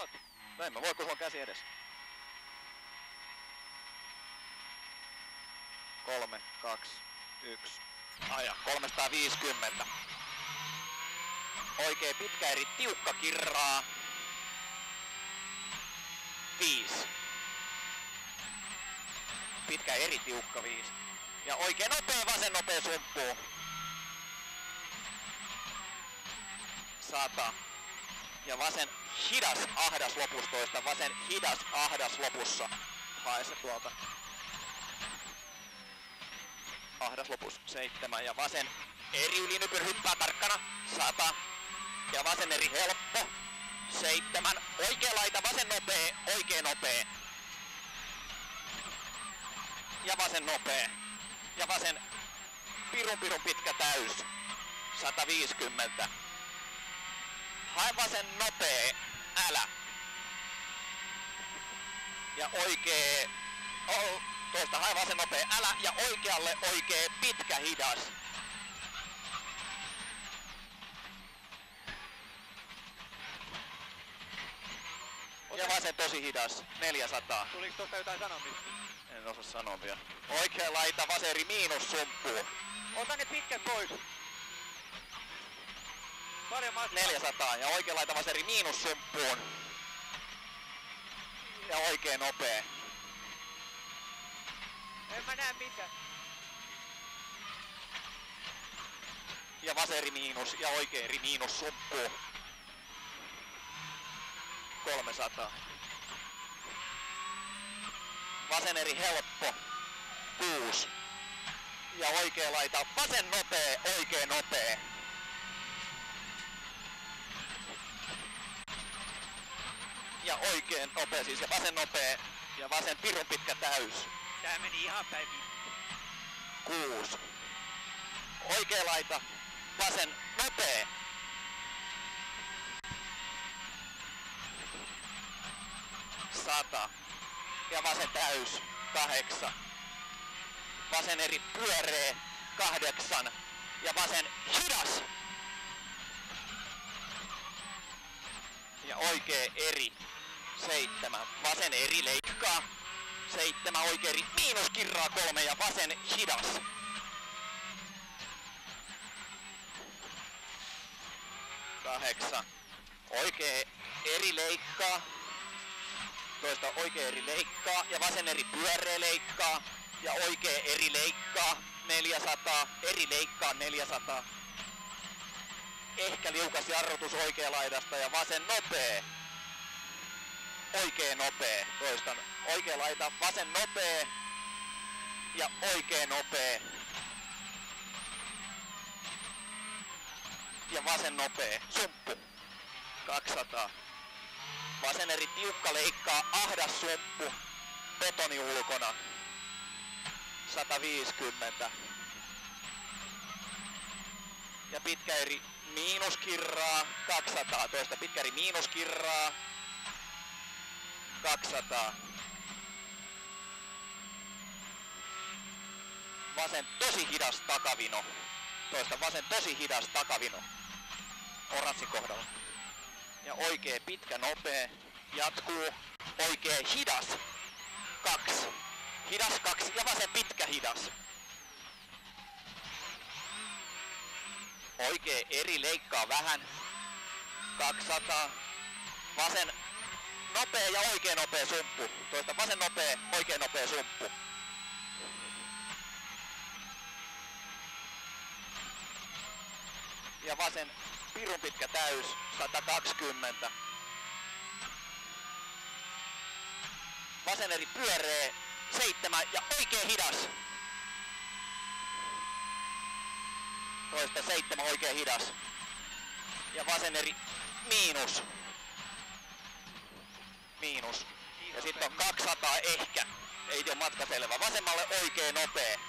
oot? No en mä voi, kun sulla on käsi edessä. 3, 2, 1. Aja, 350. Oikein pitkä eri tiukka kirraa. 5. Pitkä eri tiukka 5. Ja oikein nopea vasen nopea sumppuu. 100. Ja vasen hidas ahdas lopustoista. Vasen hidas ahdas lopussa. Hae se tuolta. Ahdas lopus 7 ja vasen eri ylinypyr hyppää tarkkana 100 ja vasen eri helppo 7 oikea laita vasen nopee oikea nopee ja vasen nopee ja vasen pirun pitkä täys 150 hae vasen nopee älä ja oikee toista hae vasen nopea älä ja oikealle oikee pitkä hidas. Ja vasen tosi hidas 400. Tuliko tuosta jotain sanomista? En osaa sanoa vielä. Oikea laita vaseri miinus sumppuu. Ota ne pitkät pois. Paljon matkaa. 400 ja oikea laita vaseri miinus sumppuun. Ja oikein nopea. En mä näe mitään. Ja vaseri miinus ja oikein eri miinus sumppuu. 300. Vasen eri helppo. 6. Ja oikea laita vasen nopee, oikein nopee. Ja oikein nopee siis ja vasen nopee ja vasen pirun pitkä täys. Tää meni ihan päin. 6. Oikea laita, vasen nopee. 100. Ja vasen täys 8. Vasen eri pyöree 8. Ja vasen hidas. Ja oikea eri 7. Vasen eri leikkaa. 7 oikein eri miinus kirraa 3 ja vasen hidas. 8. Oikein eri leikkaa. Toista oikein eri leikkaa ja vasen eri pyöreä leikkaa. Ja oikein eri leikkaa 400. Eri leikkaa 400. Ehkä liukas jarrutus oikea laidasta ja vasen nopee. Oikein nopee. Toistan. Oikea laita, vasen nopee. Ja oikein nopee. Ja vasen nopee. Sumppu. 200. Vasen eri tiukka leikkaa, ahdas sumppu. Betoni ulkona. 150. Ja pitkä eri miinuskirraa. 200. Toista pitkä eri miinuskirraa. 200. Vasen tosi hidas takavino. Toista vasen tosi hidas takavino. Oranssin kohdalla. Ja oikee pitkä nopee. Jatkuu. Oikee hidas. 2. Hidas 2 ja vasen pitkä hidas. Oikee eri leikkaa vähän. 200. Vasen nopea ja oikein nopea sumppu. Toista vasen nopea, oikein nopea sumppu. Ja vasen pirun pitkä täys, 120. Vasen eri pyöree, 7 ja oikein hidas. Toista 7 oikein hidas. Ja vasen eri miinus. Miinus. Ja sitten on 200 ehkä. Ei ole matka selvä. Vasemmalle oikein nopee.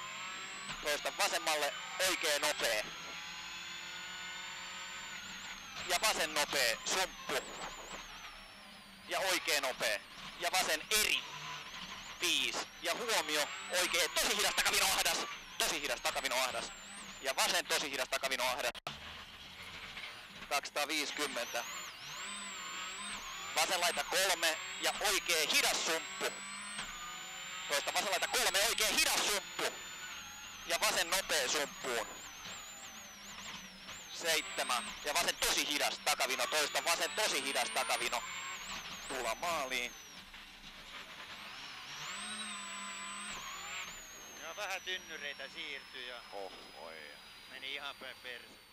Toista vasemmalle oikein nopee. Ja vasen nopee. Sumppu. Ja oikein nopee. Ja vasen eri. 5. Ja huomio. Oikein tosi hidas takavino ahdas. Tosi hidas takavino ahdas. Ja vasen tosi hidas takavino ahdas. 250. Vasen laita 3 ja oikee hidas sumppu. Toista vasen laita 3, oikee hidas sumppu. Ja vasen nopee sumppuun. 7 ja vasen tosi hidas takavino. Toista vasen tosi hidas takavino. Tullaan maaliin. Ja vähän tynnyreitä siirtyi ja Oi. meni ihan päin perse.